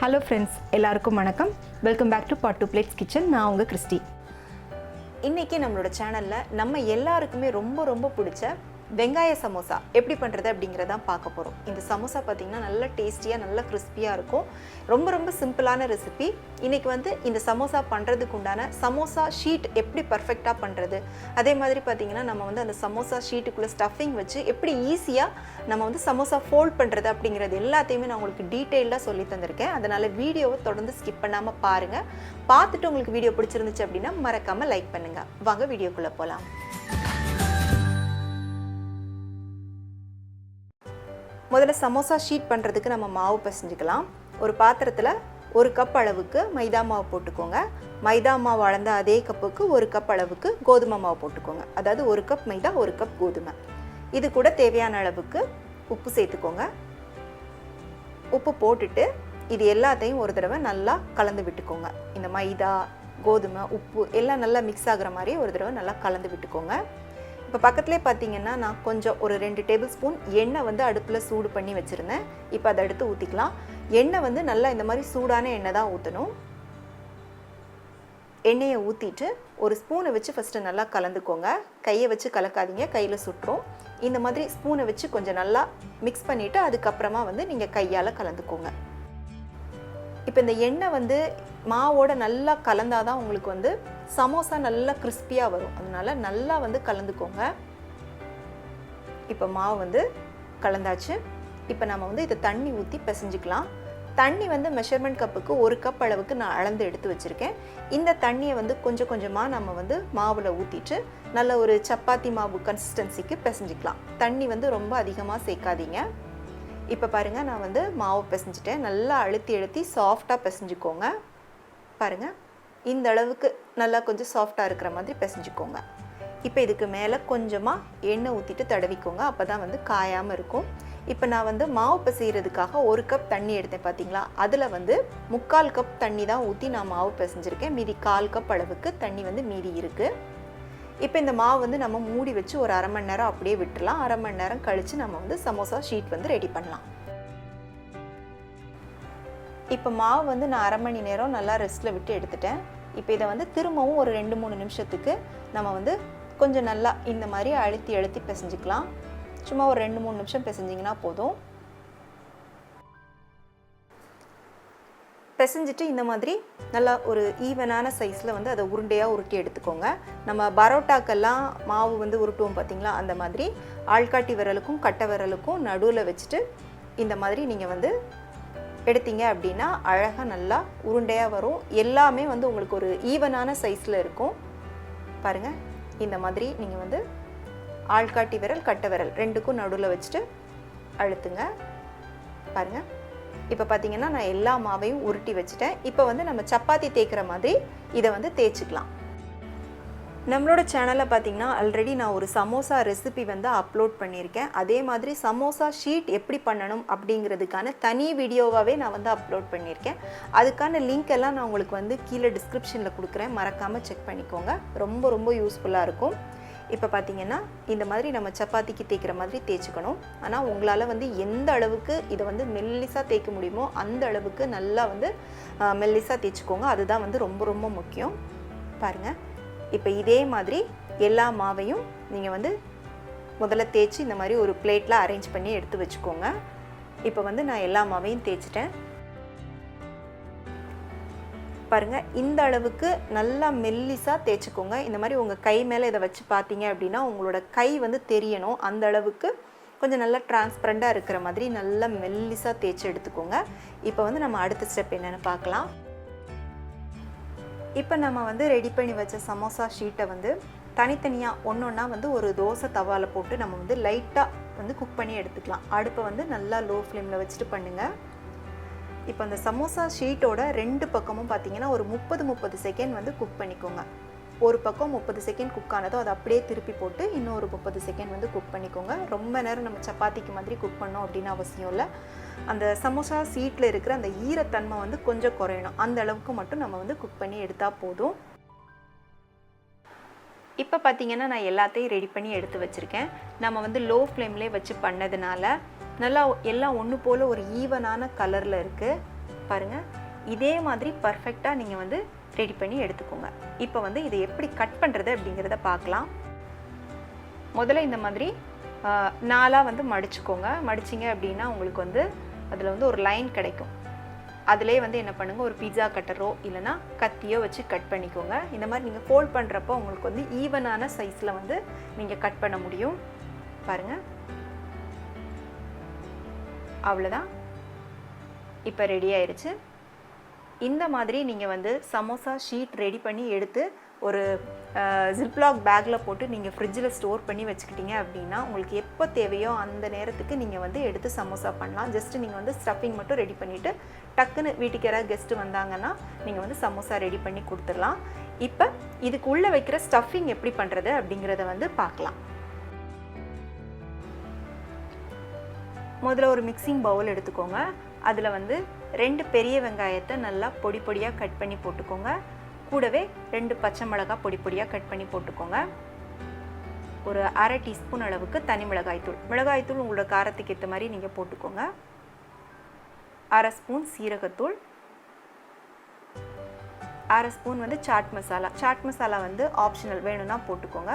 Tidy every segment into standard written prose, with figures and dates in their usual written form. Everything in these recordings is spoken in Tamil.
Hello friends, எல்லாருக்கும் வணக்கம். Welcome back to Pot to Plates Kitchen. நான் உங்க கிறிஸ்டி. இன்னைக்கு நம்மளோட சேனல்ல நம்ம எல்லாருக்குமே ரொம்ப பிடிச்ச வெங்காய சமோசா எப்படி பண்றது அப்படிங்கறத தான் பார்க்க போறோம். இந்த சமோசா பாத்தீங்கன்னா நல்ல டேஸ்டியா, நல்ல கிறிஸ்பியா இருக்கும். ரொம்ப சிம்பிளான ரெசிபி. இன்னைக்கு வந்து இந்த சமோசா பண்றதுக்கு உண்டான சமோசா ஷீட் எப்படி பெர்ஃபெக்ட்டா பண்றது, அதே மாதிரி பாத்தீங்கன்னா நம்ம வந்து அந்த சமோசா ஷீட்டுக்குள்ள ஸ்டஃபிங் வச்சு எப்படி ஈஸியா நம்ம வந்து சமோசா ஃபோல்ட் பண்றது அப்படிங்கிறது எல்லாத்தையுமே நான் உங்களுக்கு டீடைலா சொல்லி தந்திருக்கேன். அதனால வீடியோவை தொடர்ந்து ஸ்கிப் பண்ணாம பாருங்க. பார்த்துட்டு உங்களுக்கு வீடியோ பிடிச்சிருந்துச்சு அப்படின்னா மறக்காம லைக் பண்ணுங்க. வாங்க வீடியோக்குள்ள போலாம். முதல்ல சமோசா ஷீட் பண்ணுறதுக்கு நம்ம மாவு பிசைஞ்சிக்கலாம். ஒரு பாத்திரத்தில் 1 கப் அளவுக்கு மைதா மாவு போட்டுக்கோங்க. மைதா மாவு அளந்த அதே கப்புக்கு 1 கப் அளவுக்கு கோதுமை மாவு போட்டுக்கோங்க. அதாவது 1 கப் மைதா 1 கப் கோதுமை. இது கூட தேவையான அளவுக்கு உப்பு சேர்த்துக்கோங்க. உப்பு போட்டுட்டு இது எல்லாத்தையும் ஒரு தடவை நல்லா கலந்து விட்டுக்கோங்க. இந்த மைதா, கோதுமை, உப்பு எல்லாம் நல்லா மிக்ஸ் ஆகிற மாதிரி ஒரு தடவை நல்லா கலந்து விட்டுக்கோங்க. இப்போ பக்கத்துலேயே பார்த்தீங்கன்னா நான் கொஞ்சம் ஒரு 2 டேபிள் ஸ்பூன் எண்ணெய் வந்து அடுப்பில் சூடு பண்ணி வச்சுருந்தேன். இப்போ அதை எடுத்து ஊற்றிக்கலாம். எண்ணெய் வந்து நல்லா இந்த மாதிரி சூடான எண்ணெய் தான் ஊற்றணும். எண்ணெயை ஊற்றிட்டு ஒரு ஸ்பூனை வச்சு ஃபஸ்ட்டு நல்லா கலந்துக்கோங்க. கையை வச்சு கலக்காதீங்க, கையில் சுட்டுரும். இந்த மாதிரி ஸ்பூனை வச்சு கொஞ்சம் நல்லா மிக்ஸ் பண்ணிவிட்டு அதுக்கப்புறமா வந்து நீங்கள் கையால் கலந்துக்கோங்க. இப்போ இந்த எண்ணெய் வந்து மாவோட நல்லா கலந்தாதான் உங்களுக்கு வந்து சமோசா நல்லா கிறிஸ்பியாக வரும். அதனால நல்லா வந்து கலந்துக்கோங்க. இப்போ மாவு வந்து கலந்தாச்சு. இப்போ நம்ம வந்து இதை தண்ணி ஊற்றி பிசைஞ்சிக்கலாம். தண்ணி வந்து மெஷர்மெண்ட் கப்புக்கு 1 கப் அளவுக்கு நான் அளந்து எடுத்து வச்சுருக்கேன். இந்த தண்ணியை வந்து கொஞ்சம் கொஞ்சமாக நம்ம வந்து மாவில் ஊற்றிட்டு நல்ல ஒரு சப்பாத்தி மாவு கன்சிஸ்டன்சிக்கு பிசைஞ்சிக்கலாம். தண்ணி வந்து ரொம்ப அதிகமாக சேர்க்காதீங்க. இப்போ பாருங்கள், நான் வந்து மாவு பிசைஞ்சிட்டேன். நல்லா அழுத்தி சாஃப்டாக பிசைஞ்சிக்கோங்க. பாருங்கள், இந்த அளவுக்கு நல்லா கொஞ்சம் சாஃப்டாக இருக்கிற மாதிரி பிசைஞ்சிக்கோங்க. இப்போ இதுக்கு மேலே கொஞ்சமாக எண்ணெய் ஊற்றிட்டு தடவிக்கோங்க. அப்போ தான் வந்து காயாமல் இருக்கும். இப்போ நான் வந்து மாவு பிசைகிறதுக்காக 1 கப் தண்ணி எடுத்தேன் பார்த்தீங்களா, அதில் வந்து 3/4 கப் தண்ணி தான் ஊற்றி நான் மாவு பிசைஞ்சிருக்கேன். மீதி 1/4 கப் அளவுக்கு தண்ணி வந்து மீதி இருக்குது. இப்போ இந்த மாவு வந்து நம்ம மூடி வச்சு ஒரு 1/2 மணி நேரம் அப்படியே விட்டுடலாம். 1/2 மணி நேரம் கழித்து நம்ம வந்து சமோசா ஷீட் வந்து ரெடி பண்ணலாம். இப்போ மாவு வந்து நான் 1/2 மணி நேரம் நல்லா ரெஸ்ட்டில் விட்டு எடுத்துட்டேன். இப்போ இதை வந்து திரும்பவும் ஒரு 2-3 நிமிஷத்துக்கு நம்ம வந்து கொஞ்சம் நல்லா இந்த மாதிரி அழுத்தி பிசைஞ்சிக்கலாம். சும்மா ஒரு 2-3 நிமிஷம் பிசைஞ்சிங்கன்னா போதும். பிசைஞ்சிட்டு இந்த மாதிரி நல்லா ஒரு ஈவனான சைஸில் வந்து அதை உருண்டையாக உருட்டி எடுத்துக்கோங்க. நம்ம பரோட்டாக்கெல்லாம் மாவு வந்து உருட்டுவோம் பார்த்தீங்களா, அந்த மாதிரி ஆள்காட்டி விரலுக்கும் கட்டை விரலுக்கும் நடுவில் வச்சுட்டு இந்த மாதிரி நீங்கள் வந்து எடுத்தீங்க அப்படின்னா அழகாக நல்லா உருண்டையாக வரும். எல்லாமே வந்து உங்களுக்கு ஒரு ஈவனான சைஸில் இருக்கும். பாருங்கள், இந்த மாதிரி நீங்கள் வந்து ஆள்காட்டி விரல் கட்டை விரல் ரெண்டுக்கும் நடுவில் வச்சுட்டு அழுத்துங்க. பாருங்கள், இப்போ பார்த்தீங்கன்னா நான் எல்லா மாவையும் உருட்டி வச்சுட்டேன். இப்போ வந்து நம்ம சப்பாத்தி தேய்க்கிற மாதிரி இதை வந்து தேய்ச்சிக்கலாம். நம்மளோட சேனலில் பார்த்தீங்கன்னா ஆல்ரெடி நான் ஒரு சமோசா ரெசிபி வந்து அப்லோட் பண்ணியிருக்கேன். அதே மாதிரி சமோசா ஷீட் எப்படி பண்ணணும் அப்படிங்கிறதுக்கான தனி வீடியோவாகவே நான் வந்து அப்லோட் பண்ணியிருக்கேன். அதுக்கான லிங்க் எல்லாம் நான் உங்களுக்கு வந்து கீழே டிஸ்கிரிப்ஷனில் கொடுக்குறேன். மறக்காமல் செக் பண்ணிக்கோங்க. ரொம்ப யூஸ்ஃபுல்லாக இருக்கும். இப்போ பார்த்தீங்கன்னா இந்த மாதிரி நம்ம சப்பாத்திக்கு தேய்க்கிற மாதிரி தேய்ச்சிக்கணும். ஆனால் உங்களால் வந்து எந்த அளவுக்கு இதை வந்து மெல்லிஸாக தேய்க்க முடியுமோ அந்த அளவுக்கு நல்லா வந்து மெல்லிஸாக தேய்ச்சிக்கோங்க. அதுதான் வந்து ரொம்ப முக்கியம். பாருங்கள், இப்போ இதே மாதிரி எல்லா மாவையும் நீங்கள் வந்து முதல்ல தேய்ச்சி இந்த மாதிரி ஒரு பிளேட்டில் அரேஞ்ச் பண்ணி எடுத்து வச்சுக்கோங்க. இப்போ வந்து நான் எல்லா மாவையும் தேய்ச்சிட்டேன். பாருங்கள், இந்த அளவுக்கு நல்லா மெல்லிஸாக தேய்ச்சிக்கோங்க. இந்த மாதிரி உங்கள் கை மேலே இதை வச்சு பார்த்தீங்க அப்படின்னா உங்களோட கை வந்து தெரியணும். அந்த அளவுக்கு கொஞ்சம் நல்லா டிரான்ஸ்பரண்டாக இருக்கிற மாதிரி நல்லா மெல்லிஸாக தேய்ச்சி எடுத்துக்கோங்க. இப்போ வந்து நம்ம அடுத்த ஸ்டெப் என்னென்னு பார்க்கலாம். இப்போ நம்ம வந்து ரெடி பண்ணி வச்ச சமோசா ஷீட்டை வந்து தனித்தனியாக ஒன்றா வந்து ஒரு தோசை தவாவில் போட்டு நம்ம வந்து லைட்டாக வந்து குக் பண்ணி எடுத்துக்கலாம். அடுப்பை வந்து நல்லா லோ ஃப்ளேமில் வச்சுட்டு பண்ணுங்கள். இப்போ அந்த சமோசா ஷீட்டோட 2 பக்கமும் பார்த்தீங்கன்னா ஒரு 30 செகண்ட் வந்து குக் பண்ணிக்கோங்க. ஒரு பக்கம் 30 செகண்ட் குக் ஆனதோ அதை அப்படியே திருப்பி போட்டு இன்னொரு 30 செகண்ட் வந்து குக் பண்ணிக்கோங்க. ரொம்ப நேரம் நம்ம சப்பாத்திக்கு மாதிரி குக் பண்ணோம் அப்படின்னு அவசியம் இல்லை. அந்த சமோசா ஷீட்டில் இருக்கிற அந்த ஈரத்தன்மை வந்து கொஞ்சம் குறையணும். அந்த அளவுக்கு மட்டும் நம்ம வந்து குக் பண்ணி எடுத்தால் போதும். இப்போ பார்த்தீங்கன்னா நான் எல்லாத்தையும் ரெடி பண்ணி எடுத்து வச்சுருக்கேன். நம்ம வந்து லோ ஃப்ளேம்லேயே வச்சு பண்ணதுனால நல்லா எல்லாம் ஒன்று போல் ஒரு ஈவனான கலரில் இருக்குது. பாருங்கள், இதே மாதிரி பர்ஃபெக்டாக நீங்கள் வந்து ரெடி பண்ணி எடுத்துக்கோங்க. இப்போ வந்து இதை எப்படி கட் பண்ணுறது அப்படிங்கிறத பார்க்கலாம். முதல்ல இந்த மாதிரி 4ஆக வந்து மடிச்சுக்கோங்க. மடிச்சிங்க அப்படின்னா உங்களுக்கு வந்து அதில் வந்து ஒரு லைன் கிடைக்கும். அதிலே வந்து என்ன பண்ணுங்கள், ஒரு பீட்சா கட்டரோ இல்லைனா கத்தியோ வச்சு கட் பண்ணிக்கோங்க. இந்த மாதிரி நீங்கள் ஃபோல்ட் பண்ணுறப்போ உங்களுக்கு வந்து ஈவனான சைஸில் வந்து நீங்கள் கட் பண்ண முடியும். பாருங்கள், அவ்வளோதான். இப்போ ரெடி ஆயிடுச்சு. இந்த மாதிரி நீங்கள் வந்து சமோசா ஷீட் ரெடி பண்ணி எடுத்து ஒரு ஜிப்லாக் பேக்கில் போட்டு நீங்கள் ஃப்ரிட்ஜில் ஸ்டோர் பண்ணி வச்சுக்கிட்டீங்க அப்படின்னா உங்களுக்கு எப்போ தேவையோ அந்த நேரத்துக்கு நீங்கள் வந்து எடுத்து சமோசா பண்ணலாம். ஜஸ்ட்டு நீங்கள் வந்து ஸ்டஃபிங் மட்டும் ரெடி பண்ணிவிட்டு டக்குன்னு வீட்டுக்கு யாராவது கெஸ்ட்டு வந்தாங்கன்னா நீங்கள் வந்து சமோசா ரெடி பண்ணி கொடுத்துடலாம். இப்போ இதுக்குள்ளே வைக்கிற ஸ்டஃபிங் எப்படி பண்ணுறது அப்படிங்கிறத வந்து பார்க்கலாம். முதல்ல ஒரு மிக்சிங் பவுல் எடுத்துக்கோங்க. அதில் வந்து 2 பெரிய வெங்காயத்தை நல்லா பொடி பொடியாக கட் பண்ணி போட்டுக்கோங்க. கூடவே 2 பச்சை மிளகாய் பொடி பொடியாக கட் பண்ணி போட்டுக்கோங்க. ஒரு அரை டீஸ்பூன் அளவுக்கு தனி மிளகாய்த்தூள். மிளகாய்த்தூள் உங்களோட காரத்துக்கு ஏற்ற மாதிரி நீங்கள் போட்டுக்கோங்க. அரை ஸ்பூன் சீரகத்தூள், அரை ஸ்பூன் வந்து சாட் மசாலா. சாட் மசாலா வந்து ஆப்ஷனல், வேணும்னா போட்டுக்கோங்க.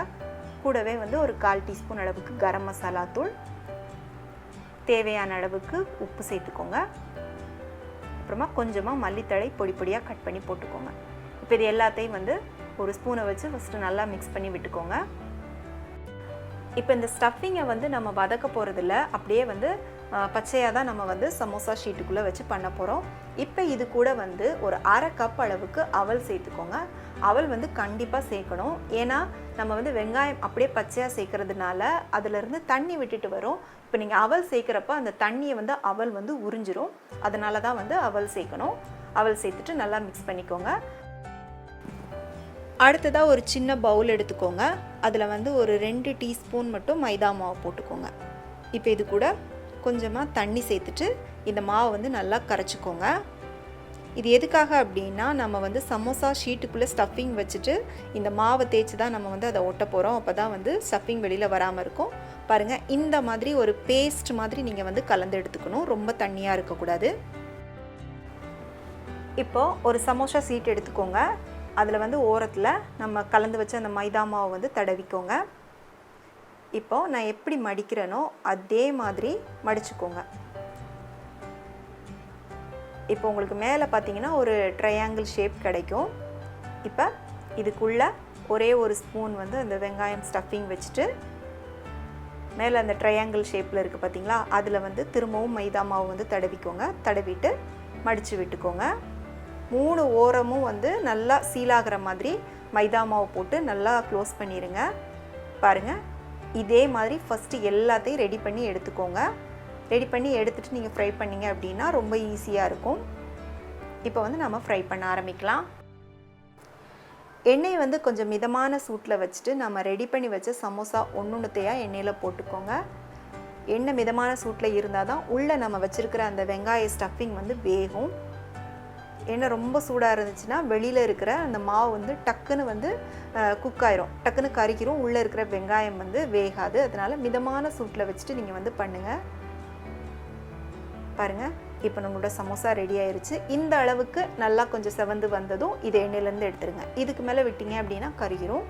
கூடவே வந்து ஒரு 1/4 டீஸ்பூன் அளவுக்கு கரம் மசாலா தூள், தேவையான அளவுக்கு உப்பு சேர்த்துக்கோங்க. அப்புறமா கொஞ்சமாக மல்லித்தழை பொடி பொடியாக கட் பண்ணி போட்டுக்கோங்க. இப்போ இது எல்லாத்தையும் வந்து ஒரு ஸ்பூனை வச்சு ஃபஸ்ட்டு நல்லா மிக்ஸ் பண்ணி விட்டுக்கோங்க. இப்போ இந்த ஸ்டஃபிங்கை வந்து நம்ம வதக்க போகிறதில்ல, அப்படியே வந்து பச்சையாக தான் நம்ம வந்து சமோசா ஷீட்டுக்குள்ளே வச்சு பண்ண போகிறோம். இப்போ இது கூட வந்து ஒரு அரை கப் அளவுக்கு அவல் சேர்த்துக்கோங்க. அவல் வந்து கண்டிப்பாக சேர்க்கணும். ஏன்னா நம்ம வந்து வெங்காயம் அப்படியே பச்சையாக சேர்க்கறதுனால அதிலிருந்து தண்ணி விட்டுட்டு வரும். இப்போ நீங்கள் அவல் சேர்க்குறப்ப அந்த தண்ணியை வந்து அவல் வந்து உறிஞ்சிரும். அதனால தான் வந்து அவல் சேர்க்கணும். அவல் சேர்த்துட்டு நல்லா மிக்ஸ் பண்ணிக்கோங்க. அடுத்ததாக ஒரு சின்ன பவுல் எடுத்துக்கோங்க. அதில் வந்து ஒரு 2 டீஸ்பூன் மட்டும் மைதா மாவு போட்டுக்கோங்க. இப்போ இது கூட கொஞ்சமாக தண்ணி சேர்த்துட்டு இந்த மாவை வந்து நல்லா கரைச்சிக்கோங்க. இது எதுக்காக அப்படின்னா நம்ம வந்து சமோசா ஷீட்டுக்குள்ளே ஸ்டஃபிங் வச்சுட்டு இந்த மாவை தேய்ச்சி தான் நம்ம வந்து அதை ஒட்ட போகிறோம். அப்போ தான் வந்து ஸ்டஃபிங் வெளியில் வராமல் இருக்கும். பாருங்கள், இந்த மாதிரி ஒரு பேஸ்ட் மாதிரி நீங்கள் வந்து கலந்து எடுத்துக்கணும். ரொம்ப தண்ணியாக இருக்கக்கூடாது. இப்போது ஒரு சமோசா ஷீட் எடுத்துக்கோங்க. அதில் வந்து ஓரத்தில் நம்ம கலந்து வச்ச அந்த மைதா மாவை வந்து தடவிக்கோங்க. இப்போது நான் எப்படி மடிக்கிறேனோ அதே மாதிரி மடிச்சுக்கோங்க. இப்போ உங்களுக்கு மேலே பார்த்தீங்கன்னா ஒரு ட்ரையாங்கிள் ஷேப் கிடைக்கும். இப்போ இதுக்குள்ளே ஒரே ஒரு ஸ்பூன் வந்து அந்த வெங்காயம் ஸ்டஃபிங் வச்சுட்டு மேலே அந்த ட்ரையாங்கிள் ஷேப்பில் இருக்குது பார்த்தீங்களா, அதில் வந்து திரும்பவும் மைதா மாவு வந்து தடவிக்கோங்க. தடவிட்டு மடித்து விட்டுக்கோங்க. 3 ஓரமும் வந்து நல்லா சீலாகிற மாதிரி மைதா மாவு போட்டு நல்லா க்ளோஸ் பண்ணிடுங்க. பாருங்கள், இதே மாதிரி ஃபஸ்ட்டு எல்லாத்தையும் ரெடி பண்ணி எடுத்துக்கோங்க. ரெடி பண்ணி எடுத்துகிட்டு நீங்கள் ஃப்ரை பண்ணிங்க அப்படின்னா ரொம்ப ஈஸியாக இருக்கும். இப்போ வந்து நம்ம ஃப்ரை பண்ண ஆரம்பிக்கலாம். எண்ணெய் வந்து கொஞ்சம் மிதமான சூட்டில் வச்சுட்டு நம்ம ரெடி பண்ணி வச்ச சமோசா ஒன்றுத்தையாக எண்ணெயில் போட்டுக்கோங்க. எண்ணெய் மிதமான சூட்டில் இருந்தால் தான் உள்ளே நம்ம வச்சுருக்கிற அந்த வெங்காய ஸ்டஃபிங் வந்து வேகும். எண்ணெய் ரொம்ப சூடாக இருந்துச்சுன்னா வெளியில் இருக்கிற அந்த மாவு வந்து டக்குன்னு வந்து குக் ஆயிரும், டக்குன்னு கறிக்கிறோம், உள்ளே இருக்கிற வெங்காயம் வந்து வேகாது. அதனால் மிதமான சூட்டில் வச்சுட்டு நீங்கள் வந்து பண்ணுங்கள். பாருங்கள், இப்போ நம்மளோட சமோசா ரெடி ஆயிடுச்சு. இந்த அளவுக்கு நல்லா கொஞ்சம் செவந்து வந்ததும் இது எண்ணெயிலேருந்து எடுத்துருங்க. இதுக்கு மேலே விட்டீங்க அப்படின்னா கறிக்கிறோம்.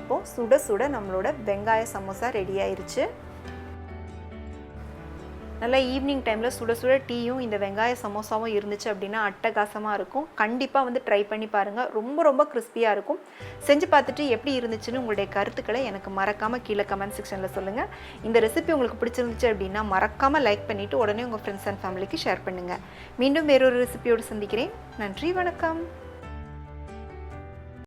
இப்போது சுட சுட நம்மளோட வெங்காய சமோசா ரெடி ஆயிடுச்சு. நல்லா ஈவினிங் டைமில் சுட சுட டீயும் இந்த வெங்காய சமோசாவும் இருந்துச்சு அப்படின்னா அட்டகாசமாக இருக்கும். கண்டிப்பாக வந்து ட்ரை பண்ணி பாருங்கள். ரொம்ப ரொம்ப கிறிஸ்பியாக இருக்கும். செஞ்சு பார்த்துட்டு எப்படி இருந்துச்சுன்னு உங்களுடைய கருத்துக்களை எனக்கு மறக்காமல் கீழே கமெண்ட் செக்ஷனில் சொல்லுங்கள். இந்த ரெசிபி உங்களுக்கு பிடிச்சிருந்துச்சு அப்படின்னா மறக்காமல் லைக் பண்ணிவிட்டு உடனே உங்கள் ஃப்ரெண்ட்ஸ் அண்ட் ஃபேமிலிக்கு ஷேர் பண்ணுங்கள். மீண்டும் வேறொரு ரெசிபியோடு சந்திக்கிறேன். நன்றி, வணக்கம்.